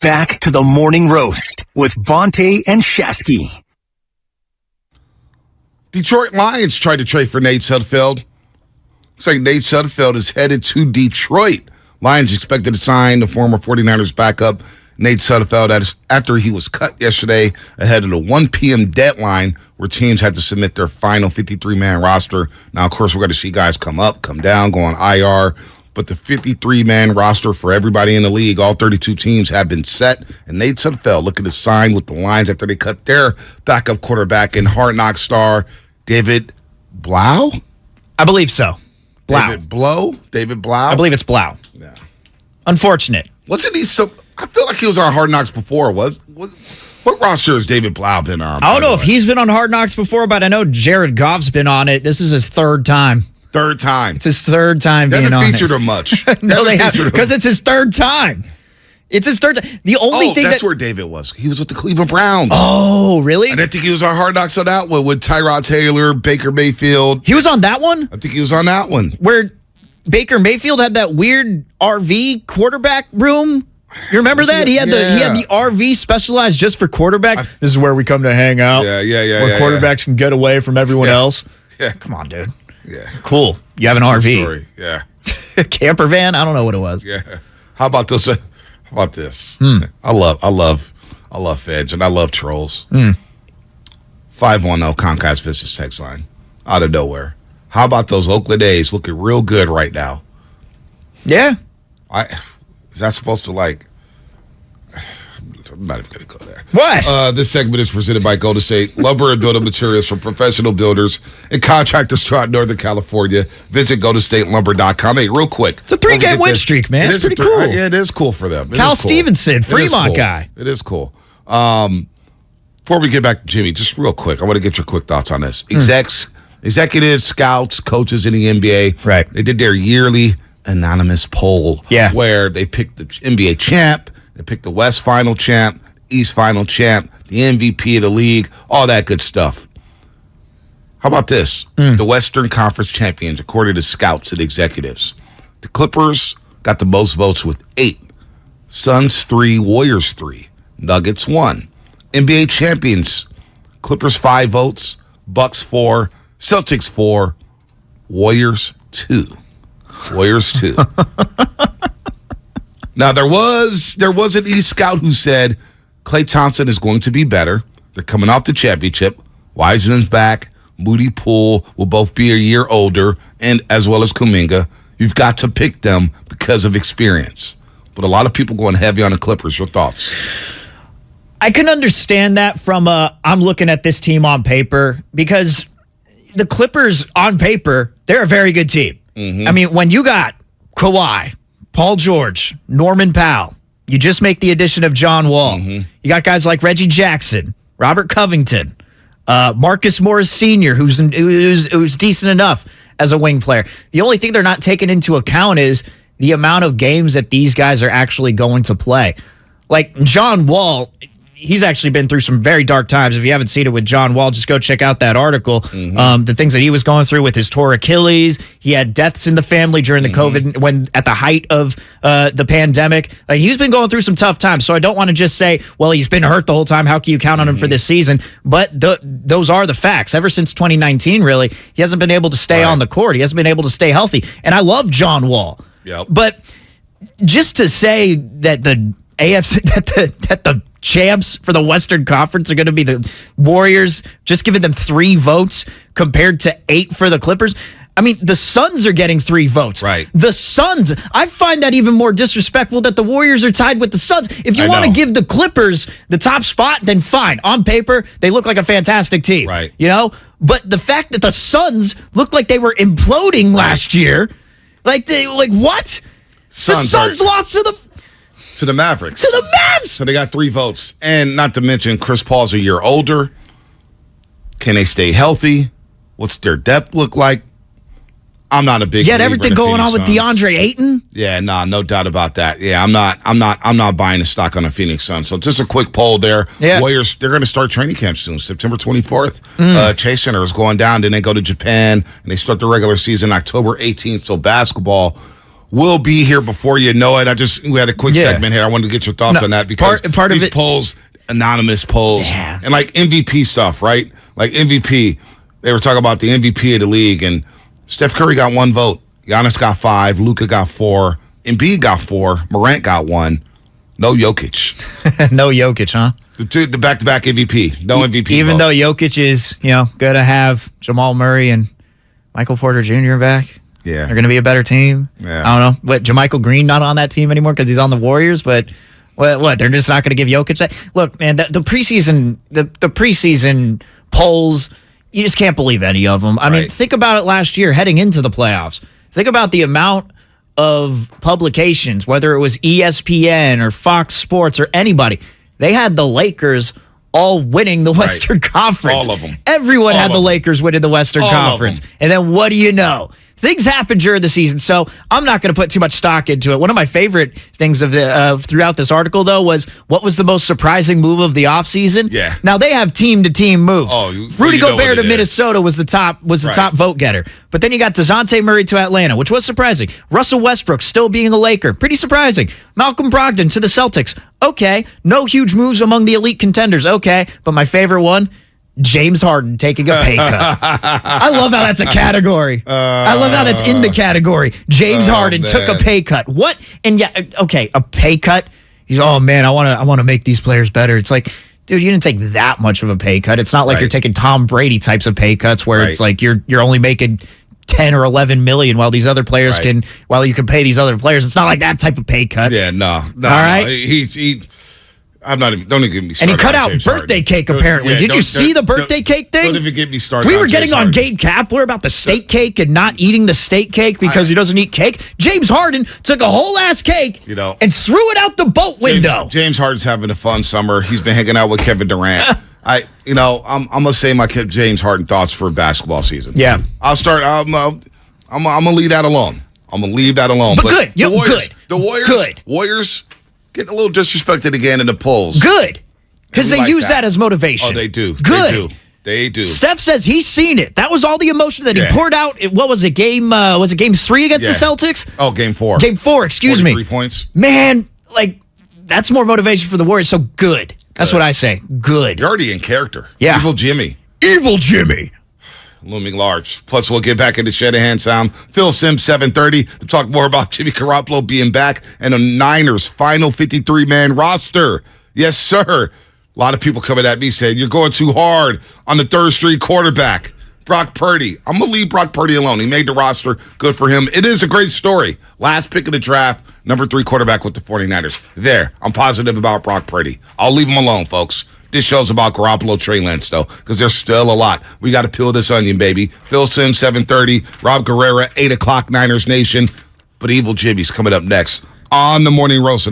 Back to the morning roast with Bonte and Shasky. Detroit Lions tried to trade for Nate Sudfeld. Looks like Nate Sudfeld is headed to Detroit. Lions expected to sign the former 49ers backup Nate Sudfeld after he was cut yesterday ahead of the 1 p.m. deadline where teams had to submit their final 53-man roster. Now, of course, we're going to see guys come up, come down, go on IR. But the 53-man roster for everybody in the league, all 32 teams have been set. And Nate Sudfeld looking to sign with the Lions after they cut their backup quarterback and Hard Knock star David Blau? I believe so. Blau. David Blau? I believe it's Blau. Yeah. Unfortunate. Wasn't he so... I feel like he was on Hard Knocks before. What roster has David Blau been on? I don't know if he's been on Hard Knocks before, but I know Jared Goff's been on it. This is his third time. Third time. It's his third time being on it. They haven't featured him much. No, they haven't, because it's his third time. It's his third time. The only thing that's where David was. He was with the Cleveland Browns. Oh, really? And I think he was on Hard Knocks on that one with Tyrod Taylor, Baker Mayfield. He was on that one? I think he was on that one. Where Baker Mayfield had that weird RV quarterback room? You remember that? He had the RV specialized just for quarterbacks. This is where we come to hang out. Yeah. Where quarterbacks can get away from everyone else. Yeah. Come on, dude. Yeah. Cool. You have an RV. Story. Yeah. Camper van? I don't know what it was. Yeah. How about this? I love Feds and I love trolls. 510 Comcast Business Text Line. Out of nowhere. How about those Oakland A's looking real good right now? Yeah. Is that supposed to I'm not even going to go there. What? This segment is presented by Golden State Lumber and Building Materials for professional builders and contractors throughout Northern California. Visit GoldenStateLumber.com. Hey, real quick. It's a 3-game win streak, man. It's pretty cool. Yeah, it is cool for them. Cal Stevenson, Fremont guy. It is cool. Before we get back to Jimmy, just real quick, I want to get your quick thoughts on this. Executives, scouts, coaches in the NBA. Right. They did their yearly anonymous poll. Yeah. Where they picked the NBA champ, they picked the West final champ, East final champ, the MVP of the league, all that good stuff. How about this? The Western Conference champions, according to scouts and executives. The Clippers got the most votes with 8. Suns 3, Warriors 3. Nuggets 1. NBA champions, Clippers 5 votes, Bucks 4, Celtics 4, Warriors 2. Warriors 2. Now, there was an East scout who said Klay Thompson is going to be better. They're coming off the championship. Wiseman's back. Moody Poole will both be a year older, and as well as Kuminga. You've got to pick them because of experience. But a lot of people going heavy on the Clippers. Your thoughts? I can understand that from I'm looking at this team on paper, because the Clippers on paper, they're a very good team. I mean, when you got Kawhi, Paul George, Norman Powell, you just make the addition of John Wall. You got guys like Reggie Jackson, Robert Covington, Marcus Morris Sr., who's decent enough as a wing player. The only thing they're not taking into account is the amount of games that these guys are actually going to play. Like John Wall, he's actually been through some very dark times. If you haven't seen it with John Wall, just go check out that article. The things that he was going through with his torn Achilles. He had deaths in the family during the COVID, when at the height of the pandemic. Like, he's been going through some tough times. So I don't want to just say, well, he's been hurt the whole time. How can you count on him for this season? But those are the facts. Ever since 2019, really, he hasn't been able to stay on the court. He hasn't been able to stay healthy. And I love John Wall. Yep. But just to say that the AFC, that the champs for the Western Conference are going to be the Warriors, just giving them 3 votes compared to 8 for the Clippers. I mean, the Suns are getting 3 votes. Right. The Suns, I find that even more disrespectful that the Warriors are tied with the Suns. If you want to give the Clippers the top spot, then fine. On paper, they look like a fantastic team. Right. You know? But the fact that the Suns looked like they were imploding last year, like what? The Suns lost to the Mavericks. To the Mavs! So they got 3 votes. And not to mention, Chris Paul's a year older. Can they stay healthy? What's their depth look like? I'm not a big. You had everything going on with DeAndre Ayton. Yeah, no doubt about that. Yeah, I'm not buying the stock on the Phoenix Suns. So just a quick poll there. Yeah. Warriors, they're going to start training camp soon, September 24th. Chase Center is going down. Then they go to Japan and they start the regular season October 18th. So basketball will be here before you know it. We had a quick segment here. I wanted to get your thoughts on that because part these of it, polls, anonymous polls, and like MVP stuff, right? Like MVP, they were talking about the MVP of the league, and Steph Curry got 1 vote. Giannis got 5. Luka got 4. Embiid got 4. Morant got 1. No Jokic. No Jokic, huh? The back-to-back MVP. No MVP. Even though Jokic is, going to have Jamal Murray and Michael Porter Jr. back. Yeah. They're going to be a better team. Yeah. I don't know. What, JaMychal Green not on that team anymore because he's on the Warriors, but what? They're just not going to give Jokic that? Look, man, the preseason polls, you just can't believe any of them. I mean, think about it last year heading into the playoffs. Think about the amount of publications, whether it was ESPN or Fox Sports or anybody. They had the Lakers all winning the Western Conference. All of them. Everyone had the Lakers winning the Western Conference. And then what do you know? Things happen during the season, so I'm not going to put too much stock into it. One of my favorite things of throughout this article, though, was what was the most surprising move of the offseason? Yeah. Now, they have team-to-team moves. Rudy Gobert to Minnesota was the top vote getter. But then you got DeJounte Murray to Atlanta, which was surprising. Russell Westbrook still being a Laker. Pretty surprising. Malcolm Brogdon to the Celtics. Okay. No huge moves among the elite contenders. Okay. But my favorite one, James Harden taking a pay cut. I love how that's a category. I love how that's in the category. James Harden took a pay cut. What? And yeah, okay, a pay cut. He's, oh man, I want to make these players better. It's like, dude, you didn't take that much of a pay cut. It's not like you're taking Tom Brady types of pay cuts where it's like you're only making 10 or 11 million while these other players while you can pay these other players. It's not like that type of pay cut. Yeah, no. All right. No. I'm not even. Don't even get me started. And he cut out birthday cake. Apparently, did you see the birthday cake thing? Don't even get me started. We were getting on Gabe Kapler about the steak cake and not eating the steak cake because he doesn't eat cake. James Harden took a whole ass cake, and threw it out the boat window. James Harden's having a fun summer. He's been hanging out with Kevin Durant. I'm gonna say my James Harden thoughts for basketball season. Yeah, I'll start. I'm gonna leave that alone. But good. The Warriors. Getting a little disrespected again in the polls. Good. Because they use that as motivation. Oh, they do. Good. They do. Steph says he's seen it. That was all the emotion that he poured out. What was it, game 3 against the Celtics? Oh, game 4. Game 4, excuse me. 3 points. Man, that's more motivation for the Warriors, so good. That's what I say. Good. You're already in character. Yeah. Evil Jimmy. Looming large. Plus, we'll get back into Shanahan sound. Phil Simms, 7:30, to talk more about Jimmy Garoppolo being back and the Niners' final 53-man roster. Yes, sir. A lot of people coming at me saying, you're going too hard on the third-string quarterback, Brock Purdy. I'm going to leave Brock Purdy alone. He made the roster. Good for him. It is a great story. Last pick of the draft, number 3 quarterback with the 49ers. There. I'm positive about Brock Purdy. I'll leave him alone, folks. This show's about Garoppolo, Trey Lance, though, because there's still a lot. We got to peel this onion, baby. Phil Simms, 7:30. Rob Guerrera, 8 o'clock, Niners Nation. But Evil Jimmy's coming up next on the Morning Roast.